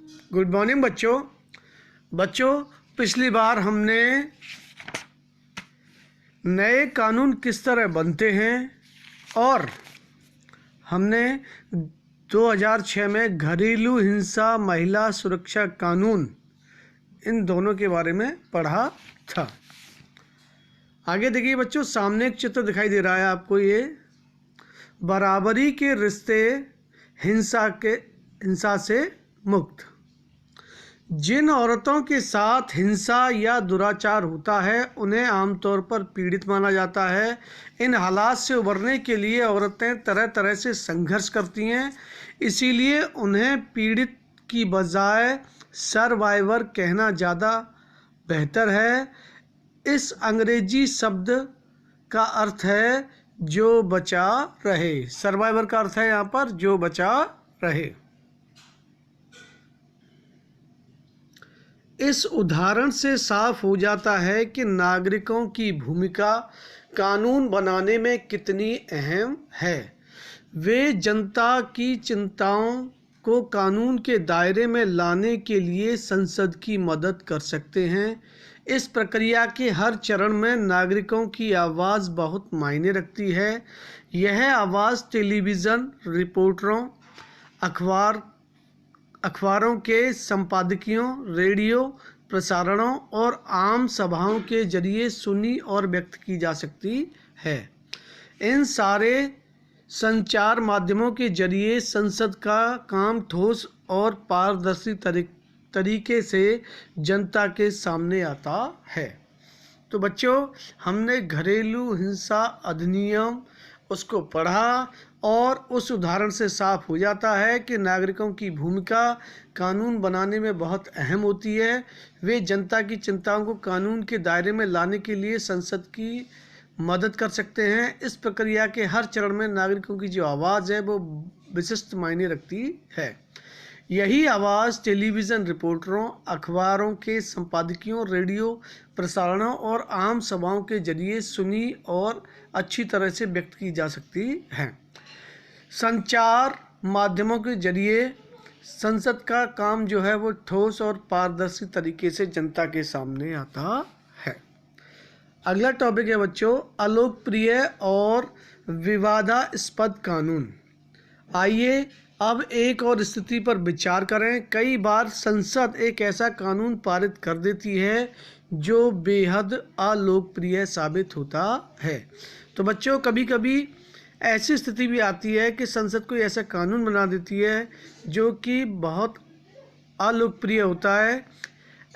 Good morning बच्चों। पिछली बार हमने नए कानून किस तरह बनते हैं और हमने 2006 में घरेलू हिंसा महिला सुरक्षा कानून इन दोनों के बारे में पढ़ा था। आगे देखिए बच्चों, सामने एक चित्र दिखाई दे रहा है आपको। ये बराबरी के रिश्ते हिंसा से मुक्त। जिन औरतों के साथ हिंसा या दुराचार होता है उन्हें आमतौर पर पीड़ित माना जाता है। इन हालात से उबरने के लिए औरतें तरह तरह से संघर्ष करती हैं, इसीलिए उन्हें पीड़ित की बजाय सर्वाइवर कहना ज़्यादा बेहतर है। इस अंग्रेजी शब्द का अर्थ है जो बचा रहे। सर्वाइवर का अर्थ है यहाँ पर जो बचा रहे। इस उदाहरण से साफ हो जाता है कि नागरिकों की भूमिका कानून बनाने में कितनी अहम है। वे जनता की चिंताओं को कानून के दायरे में लाने के लिए संसद की मदद कर सकते हैं। इस प्रक्रिया के हर चरण में नागरिकों की आवाज़ बहुत मायने रखती है। यह आवाज़ टेलीविज़न रिपोर्टरों, अखबारों के संपादकियों, रेडियो प्रसारणों और आम सभाओं के जरिए सुनी और व्यक्त की जा सकती है। इन सारे संचार माध्यमों के जरिए संसद का काम ठोस और पारदर्शी तरीके से जनता के सामने आता है। तो बच्चों, हमने घरेलू हिंसा अधिनियम उसको पढ़ा और उस उदाहरण से साफ हो जाता है कि नागरिकों की भूमिका कानून बनाने में बहुत अहम होती है। वे जनता की चिंताओं को कानून के दायरे में लाने के लिए संसद की मदद कर सकते हैं। इस प्रक्रिया के हर चरण में नागरिकों की जो आवाज़ है वो विशिष्ट मायने रखती है। यही आवाज़ टेलीविज़न रिपोर्टरों, अखबारों के संपादकियों, रेडियो प्रसारणों और आम सभाओं के जरिए सुनी और अच्छी तरह से व्यक्त की जा सकती है। संचार माध्यमों के जरिए संसद का काम जो है वो ठोस और पारदर्शी तरीके से जनता के सामने आता है। अगला टॉपिक है बच्चों, अलोकप्रिय और विवादास्पद कानून। आइए अब एक और स्थिति पर विचार करें। कई बार संसद एक ऐसा कानून पारित कर देती है जो बेहद अलोकप्रिय साबित होता है। तो बच्चों, कभी कभी ऐसी स्थिति भी आती है कि संसद कोई ऐसा कानून बना देती है जो कि बहुत अलोकप्रिय होता है।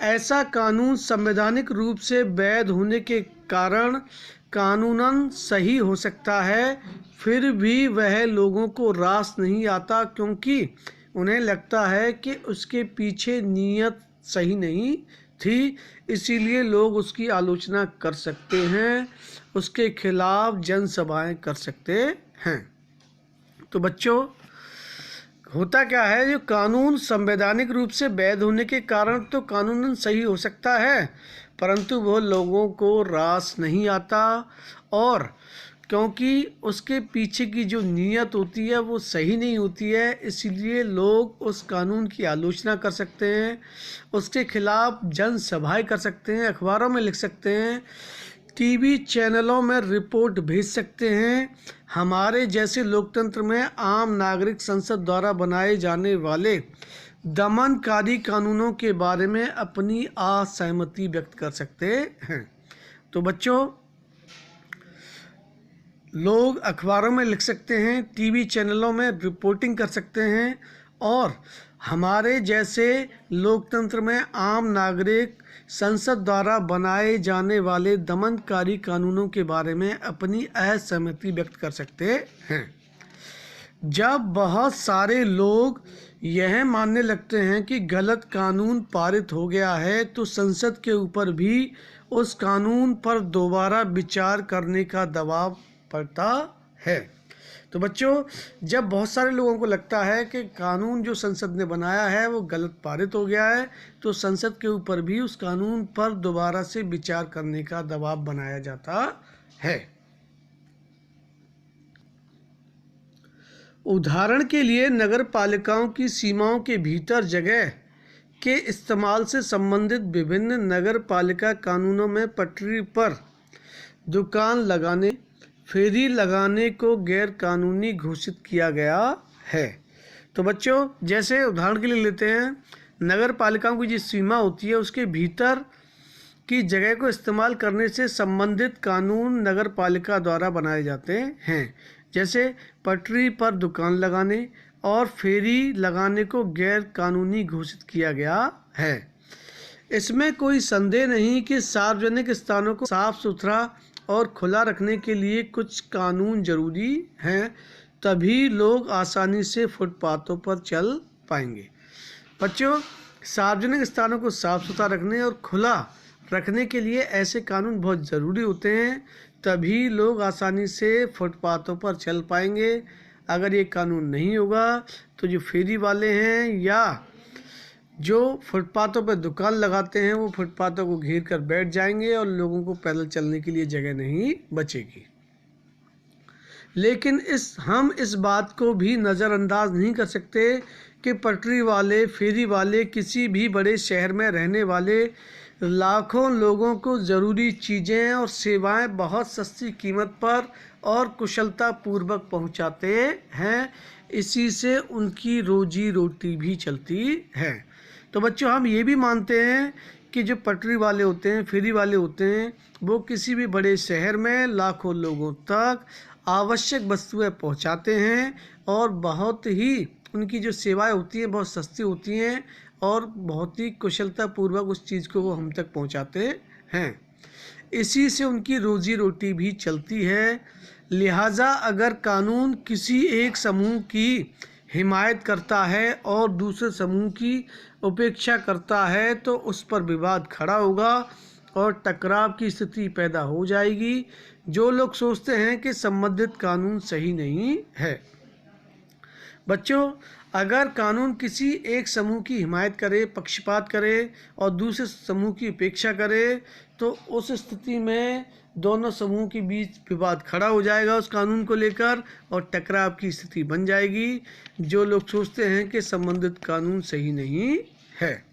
ऐसा कानून संवैधानिक रूप से वैध होने के कारण कानूनन सही हो सकता है, फिर भी वह लोगों को रास नहीं आता क्योंकि उन्हें लगता है कि उसके पीछे नीयत सही नहीं थी। इसीलिए लोग उसकी आलोचना कर सकते हैं, उसके खिलाफ जनसभाएं कर सकते हैं। तो बच्चों, होता क्या है, जो कानून संवैधानिक रूप से वैध होने के कारण तो कानूनन सही हो सकता है, परंतु वो लोगों को रास नहीं आता, और क्योंकि उसके पीछे की जो नीयत होती है वो सही नहीं होती है, इसलिए लोग उस कानून की आलोचना कर सकते हैं, उसके खिलाफ जनसभाएं कर सकते हैं, अखबारों में लिख सकते हैं, टीवी चैनलों में रिपोर्ट भेज सकते हैं। हमारे जैसे लोकतंत्र में आम नागरिक संसद द्वारा बनाए जाने वाले दमनकारी कानूनों के बारे में अपनी असहमति व्यक्त कर सकते हैं। तो बच्चों, लोग अखबारों में लिख सकते हैं, टीवी चैनलों में रिपोर्टिंग कर सकते हैं, और हमारे जैसे लोकतंत्र में आम नागरिक संसद द्वारा बनाए जाने वाले दमनकारी कानूनों के बारे में अपनी असहमति व्यक्त कर सकते हैं। जब बहुत सारे लोग यह मानने लगते हैं कि गलत कानून पारित हो गया है तो संसद के ऊपर भी उस कानून पर दोबारा विचार करने का दबाव पड़ता है। तो बच्चों, जब बहुत सारे लोगों को लगता है कि कानून जो संसद ने बनाया है वो गलत पारित हो गया है, तो संसद के ऊपर भी उस कानून पर दोबारा से विचार करने का दबाव बनाया जाता है। उदाहरण के लिए, नगर पालिकाओं की सीमाओं के भीतर जगह के इस्तेमाल से संबंधित विभिन्न नगर पालिका कानूनों में पटरी पर दुकान लगाने, फेरी लगाने को गैर कानूनी घोषित किया गया है। तो बच्चों, जैसे उदाहरण के लिए लेते हैं, नगर पालिकाओं की जो सीमा होती है उसके भीतर की जगह को इस्तेमाल करने से संबंधित कानून नगर पालिका द्वारा बनाए जाते हैं। जैसे पटरी पर दुकान लगाने और फेरी लगाने को गैर कानूनी घोषित किया गया है। इसमें कोई संदेह नहीं कि सार्वजनिक स्थानों को साफ सुथरा और खुला रखने के लिए कुछ कानून जरूरी हैं, तभी लोग आसानी से फुटपाथों पर चल पाएंगे। बच्चों, सार्वजनिक स्थानों को साफ सुथरा रखने और खुला रखने के लिए ऐसे कानून बहुत ज़रूरी होते हैं, तभी लोग आसानी से फुटपाथों पर चल पाएंगे। अगर ये कानून नहीं होगा तो जो फेरी वाले हैं या जो फुटपाथों पर दुकान लगाते हैं वो फुटपाथों को घेर कर बैठ जाएंगे और लोगों को पैदल चलने के लिए जगह नहीं बचेगी। लेकिन हम इस बात को भी नज़रअंदाज नहीं कर सकते कि पटरी वाले, फेरी वाले किसी भी बड़े शहर में रहने वाले लाखों लोगों को ज़रूरी चीज़ें और सेवाएं बहुत सस्ती कीमत पर और कुशलता पूर्वक पहुंचाते हैं। इसी से उनकी रोजी रोटी भी चलती है। तो बच्चों, हम ये भी मानते हैं कि जो पटरी वाले होते हैं, फेरी वाले होते हैं, वो किसी भी बड़े शहर में लाखों लोगों तक आवश्यक वस्तुएं पहुंचाते हैं और बहुत ही उनकी जो सेवाएं होती हैं बहुत सस्ती होती हैं और बहुत ही कुशलतापूर्वक उस चीज़ को वो हम तक पहुंचाते हैं। इसी से उनकी रोजी रोटी भी चलती है। लिहाजा अगर कानून किसी एक समूह की हिमायत करता है और दूसरे समूह की उपेक्षा करता है तो उस पर विवाद खड़ा होगा और टकराव की स्थिति पैदा हो जाएगी। जो लोग सोचते हैं कि संबंधित कानून सही नहीं है। बच्चों, अगर कानून किसी एक समूह की हिमायत करे, पक्षपात करे और दूसरे समूह की उपेक्षा करे तो उस स्थिति में दोनों समूह के बीच विवाद खड़ा हो जाएगा उस कानून को लेकर और टकराव की स्थिति बन जाएगी। जो लोग सोचते हैं कि संबंधित कानून सही नहीं है,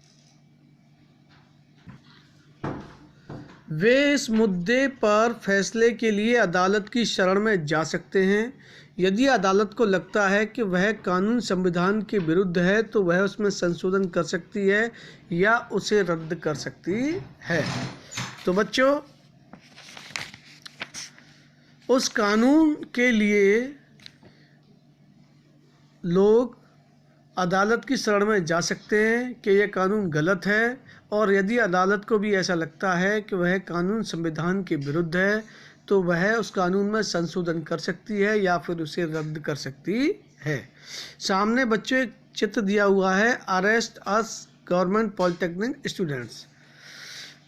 वे इस मुद्दे पर फैसले के लिए अदालत की शरण में जा सकते हैं। यदि अदालत को लगता है कि वह कानून संविधान के विरुद्ध है तो वह उसमें संशोधन कर सकती है या उसे रद्द कर सकती है। तो बच्चों, उस कानून के लिए लोग अदालत की शरण में जा सकते हैं कि यह कानून गलत है, और यदि अदालत को भी ऐसा लगता है कि वह कानून संविधान के विरुद्ध है तो वह उस कानून में संशोधन कर सकती है या फिर उसे रद्द कर सकती है। सामने बच्चों एक चित्र दिया हुआ है, अरेस्ट अस गवर्नमेंट पॉलिटेक्निक स्टूडेंट्स।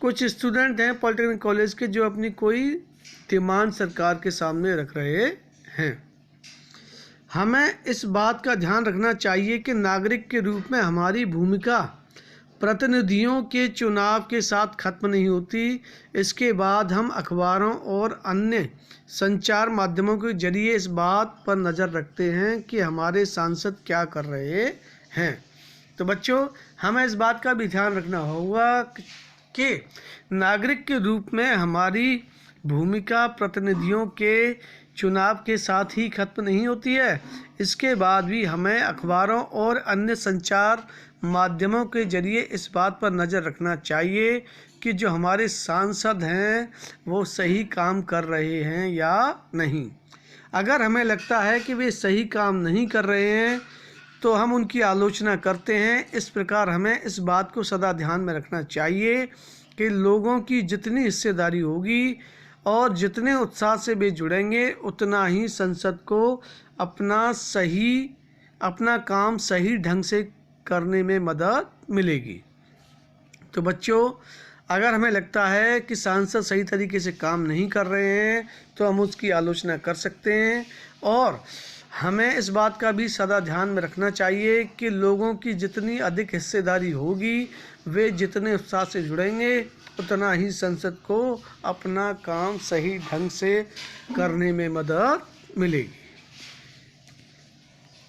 कुछ स्टूडेंट हैं पॉलिटेक्निक कॉलेज के जो अपनी कोई डिमांड सरकार के सामने रख रहे हैं। हमें इस बात का ध्यान रखना चाहिए कि नागरिक के रूप में हमारी भूमिका प्रतिनिधियों के चुनाव के साथ खत्म नहीं होती। इसके बाद हम अखबारों और अन्य संचार माध्यमों के जरिए इस बात पर नज़र रखते हैं कि हमारे सांसद क्या कर रहे हैं। तो बच्चों, हमें इस बात का भी ध्यान रखना होगा कि नागरिक के रूप में हमारी भूमिका प्रतिनिधियों के चुनाव के साथ ही खत्म नहीं होती है। इसके बाद भी हमें अखबारों और अन्य संचार माध्यमों के जरिए इस बात पर नज़र रखना चाहिए कि जो हमारे सांसद हैं वो सही काम कर रहे हैं या नहीं। अगर हमें लगता है कि वे सही काम नहीं कर रहे हैं तो हम उनकी आलोचना करते हैं। इस प्रकार हमें इस बात को सदा ध्यान में रखना चाहिए कि लोगों की जितनी हिस्सेदारी होगी और जितने उत्साह से वे जुड़ेंगे उतना ही संसद को अपना काम सही ढंग से करने में मदद मिलेगी। तो बच्चों, अगर हमें लगता है कि सांसद सही तरीके से काम नहीं कर रहे हैं तो हम उसकी आलोचना कर सकते हैं, और हमें इस बात का भी सदा ध्यान में रखना चाहिए कि लोगों की जितनी अधिक हिस्सेदारी होगी, वे जितने उत्साह से जुड़ेंगे उतना ही संसद को अपना काम सही ढंग से करने में मदद मिलेगी।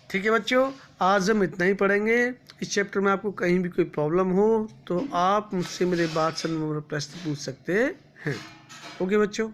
ठीक है बच्चों, आज हम इतना ही पढ़ेंगे। इस चैप्टर में आपको कहीं भी कोई प्रॉब्लम हो तो आप मुझसे मेरे बात से प्रश्न पूछ सकते हैं। ओके बच्चों।